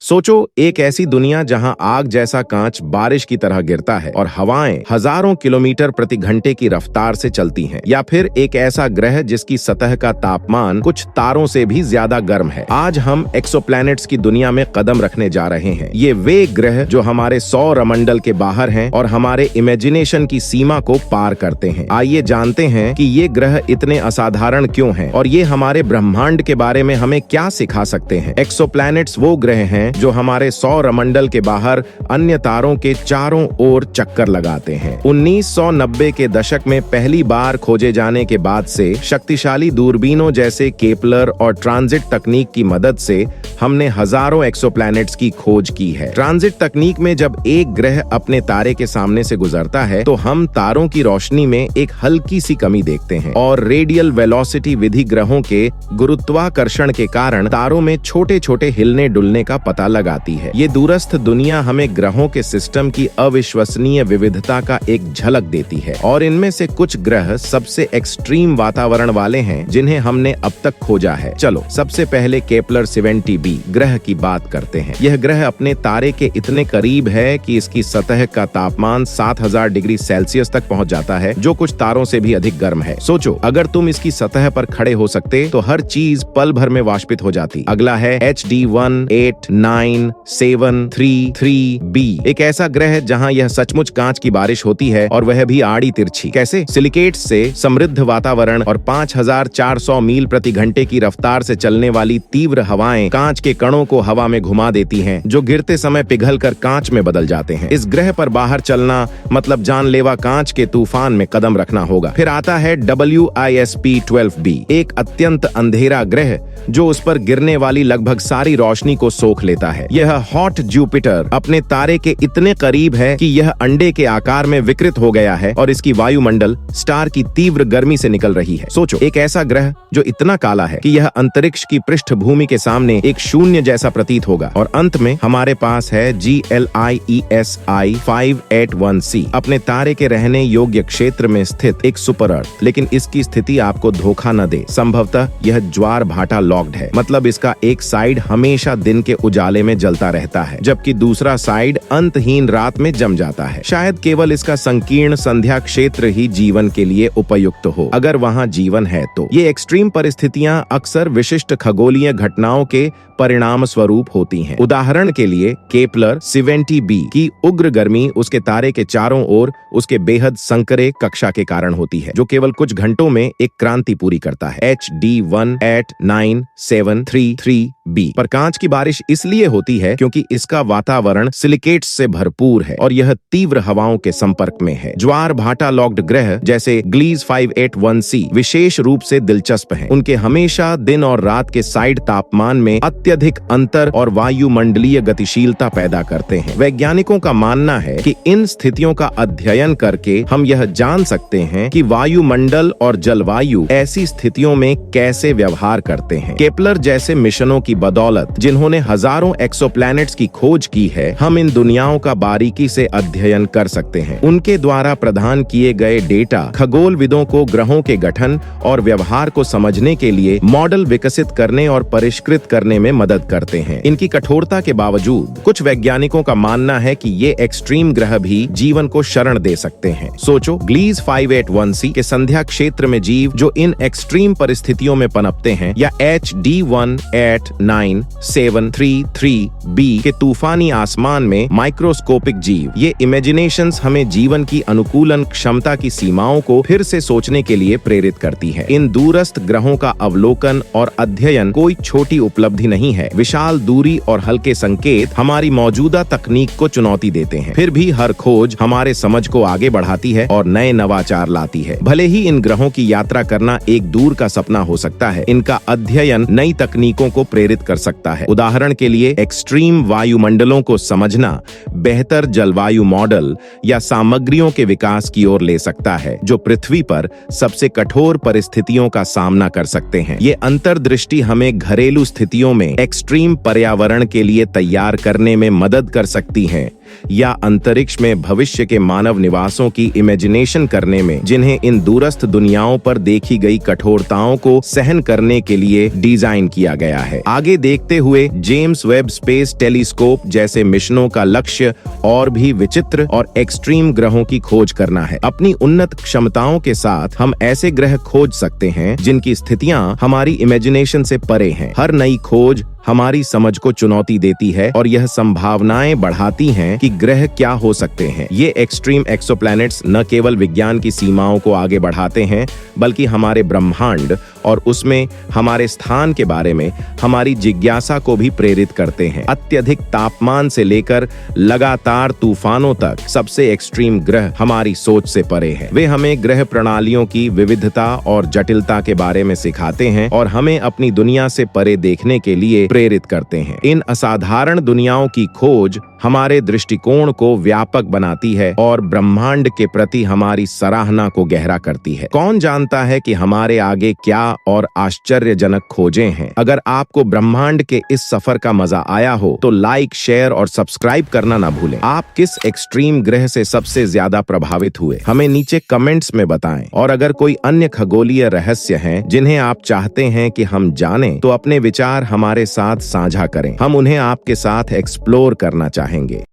सोचो, एक ऐसी दुनिया जहां आग जैसा कांच बारिश की तरह गिरता है और हवाएं हजारों किलोमीटर प्रति घंटे की रफ्तार से चलती हैं। या फिर एक ऐसा ग्रह जिसकी सतह का तापमान कुछ तारों से भी ज्यादा गर्म है। आज हम एक्सोप्लैनेट्स की दुनिया में कदम रखने जा रहे हैं। ये वे ग्रह जो हमारे सौरमंडल के बाहर हैं और हमारे इमेजिनेशन की सीमा को पार करते हैं। आइए जानते हैं कि ये ग्रह इतने असाधारण क्यों हैं और ये हमारे ब्रह्मांड के बारे में हमें क्या सिखा सकते हैं। एक्सोप्लैनेट्स वो ग्रह हैं जो हमारे सौरमंडल के बाहर अन्य तारों के चारों ओर चक्कर लगाते हैं। 1990 के दशक में पहली बार खोजे जाने के बाद से शक्तिशाली दूरबीनों जैसे केपलर और ट्रांजिट तकनीक की मदद से हमने हजारों एक्सोप्लैनेट्स की खोज की है। ट्रांजिट तकनीक में जब एक ग्रह अपने तारे के सामने से गुजरता है तो हम तारों की रोशनी में एक हल्की सी कमी देखते हैं और रेडियल वेलोसिटी विधि ग्रहों के गुरुत्वाकर्षण के कारण तारों में छोटे छोटे हिलने डुलने का पता लगाती है। ये दूरस्थ दुनिया हमें ग्रहों के सिस्टम की अविश्वसनीय विविधता का एक झलक देती है और इनमें से कुछ ग्रह सबसे एक्सट्रीम वातावरण वाले हैं जिन्हें हमने अब तक खोजा है। चलो सबसे पहले केपलर 70b ग्रह की बात करते हैं। यह ग्रह अपने तारे के इतने करीब है कि इसकी सतह का तापमान 7000 डिग्री सेल्सियस तक पहुंच जाता है, जो कुछ तारों से भी अधिक गर्म है। सोचो, अगर तुम इसकी सतह पर खड़े हो सकते तो हर चीज पल भर में वाष्पित हो जाती। अगला है HD 1897333b, एक ऐसा ग्रह जहां यह सचमुच कांच की बारिश होती है और वह भी आड़ी तिरछी। कैसे? सिलिकेट से समृद्ध वातावरण और 5400 मील प्रति घंटे की रफ्तार से चलने वाली तीव्र हवाएं कांच के कणों को हवा में घुमा देती हैं, जो गिरते समय पिघलकर कांच में बदल जाते हैं। इस ग्रह पर बाहर चलना मतलब जानलेवा कांच के तूफान में कदम रखना होगा। फिर आता है WISP 12b, एक अत्यंत अंधेरा ग्रह जो उस पर गिरने वाली लगभग सारी रोशनी को सोख लेता है। यह हॉट जुपिटर अपने तारे के इतने करीब है कि यह अंडे के आकार में विकृत हो गया है और इसकी वायुमंडल स्टार की तीव्र गर्मी से निकल रही है। सोचो, एक ऐसा ग्रह जो इतना काला है कि यह अंतरिक्ष की पृष्ठभूमि के सामने एक शून्य जैसा प्रतीत होगा। और अंत में हमारे पास है GLIESI 581c, अपने तारे के रहने योग्य क्षेत्र में स्थित एक सुपर अर्थ। लेकिन इसकी स्थिति आपको धोखा न दे, संभवतः यह ज्वार भाटा लॉक्ड है। मतलब इसका एक साइड हमेशा दिन के उजाले में जलता रहता है जबकि दूसरा साइड अंतहीन रात में जम जाता है। शायद केवल इसका संकीर्ण संध्या क्षेत्र ही जीवन के लिए उपयुक्त हो, अगर वहां जीवन है तो। ये एक्सट्रीम परिस्थितियां अक्सर विशिष्ट खगोलीय घटनाओं के परिणाम स्वरूप होती हैं। उदाहरण के लिए केपलर 70b की उग्र गर्मी उसके तारे के चारों ओर उसके बेहद संकरे कक्षा के कारण होती है, जो केवल कुछ घंटों में एक क्रांति पूरी करता है। HD 1897333b पर कांच की बारिश इसलिए होती है क्योंकि इसका वातावरण सिलिकेट्स से भरपूर है और यह तीव्र हवाओं के संपर्क में है। ज्वार भाटा लॉक्ड ग्रह जैसे ग्लीज 581c विशेष रूप से दिलचस्प हैं। उनके हमेशा दिन और रात के साइड तापमान में अत्यधिक अंतर और वायुमंडलीय गतिशीलता पैदा करते हैं। वैज्ञानिकों का मानना है कि इन स्थितियों का अध्ययन करके हम यह जान सकते हैं कि वायुमंडल और जलवायु ऐसी स्थितियों में कैसे व्यवहार करते हैं। केपलर जैसे मिशनों की बदौलत जिन्होंने हजारों एक्सोप्लैनेट्स की खोज की है, हम इन दुनियाओं का बारीकी से अध्ययन कर सकते हैं। उनके द्वारा प्रदान किए गए डेटा खगोलविदों को ग्रहों के गठन और व्यवहार को समझने के लिए मॉडल विकसित करने और परिष्कृत करने में मदद करते हैं। इनकी कठोरता के बावजूद कुछ वैज्ञानिकों का मानना है कि ये एक्सट्रीम ग्रह भी जीवन को शरण दे सकते हैं। सोचो, ग्लीज 581c के संध्या क्षेत्र में जीव जो इन एक्सट्रीम परिस्थितियों में पनपते हैं, या HD 1897333b के तूफानी आसमान में माइक्रोस्कोपिक जीव। ये इमेजिनेशंस हमें जीवन की अनुकूलन क्षमता की सीमाओं को फिर से सोचने के लिए प्रेरित करती है। इन दूरस्थ ग्रहों का अवलोकन और अध्ययन कोई छोटी उपलब्धि नहीं है। विशाल दूरी और हल्के संकेत हमारी मौजूदा तकनीक को चुनौती देते हैं। फिर भी हर खोज हमारे समझ को आगे बढ़ाती है और नए नवाचार लाती है। भले ही इन ग्रहों की यात्रा करना एक दूर का सपना हो सकता है, इनका अध्ययन नई तकनीकों को प्रेरित कर सकता है। उदाहरण के लिए एक्सट्रीम वायुमंडलों को समझना बेहतर जलवायु मॉडल या सामग्रियों के विकास की ओर ले सकता है जो पृथ्वी पर सबसे कठोर परिस्थितियों का सामना कर सकते हैं। ये अंतर्दृष्टि हमें घरेलू स्थितियों में एक्सट्रीम पर्यावरण के लिए तैयार करने में मदद कर सकती है, या अंतरिक्ष में भविष्य के मानव निवासों की इमेजिनेशन करने में, जिन्हें इन दूरस्थ दुनियाओं पर देखी गई कठोरताओं को सहन करने के लिए डिजाइन किया गया है। आगे देखते हुए जेम्स वेब स्पेस टेलीस्कोप जैसे मिशनों का लक्ष्य और भी विचित्र और एक्सट्रीम ग्रहों की खोज करना है। अपनी उन्नत क्षमताओं के साथ हम ऐसे ग्रह खोज सकते हैं जिनकी स्थितियां हमारी इमेजिनेशन से परे हैं। हर नई खोज हमारी समझ को चुनौती देती है और यह संभावनाएं बढ़ाती हैं कि ग्रह क्या हो सकते हैं। ये एक्सट्रीम एक्सोप्लैनेट्स न केवल विज्ञान की सीमाओं को आगे बढ़ाते हैं, बल्कि हमारे ब्रह्मांड और उसमें हमारे स्थान के बारे में हमारी जिज्ञासा को भी प्रेरित करते हैं। अत्यधिक तापमान से लेकर लगातार तूफानों तक सबसे एक्सट्रीम ग्रह हमारी सोच से परे हैं। वे हमें ग्रह प्रणालियों की विविधता और जटिलता के बारे में सिखाते हैं और हमें अपनी दुनिया से परे देखने के लिए प्रेरित करते हैं। इन असाधारण दुनियाओं की खोज हमारे दृष्टिकोण को व्यापक बनाती है और ब्रह्मांड के प्रति हमारी सराहना को गहरा करती है। कौन जानता है कि हमारे आगे क्या और आश्चर्यजनक खोजें हैं। अगर आपको ब्रह्मांड के इस सफर का मजा आया हो तो लाइक, शेयर और सब्सक्राइब करना ना भूलें। आप किस एक्सट्रीम ग्रह से सबसे ज्यादा प्रभावित हुए, हमें नीचे कमेंट्स में बताएं। और अगर कोई अन्य खगोलीय रहस्य हैं जिन्हें आप चाहते हैं कि हम जानें, तो अपने विचार हमारे साथ साझा करें। हम उन्हें आपके साथ एक्सप्लोर करना चाहेंगे।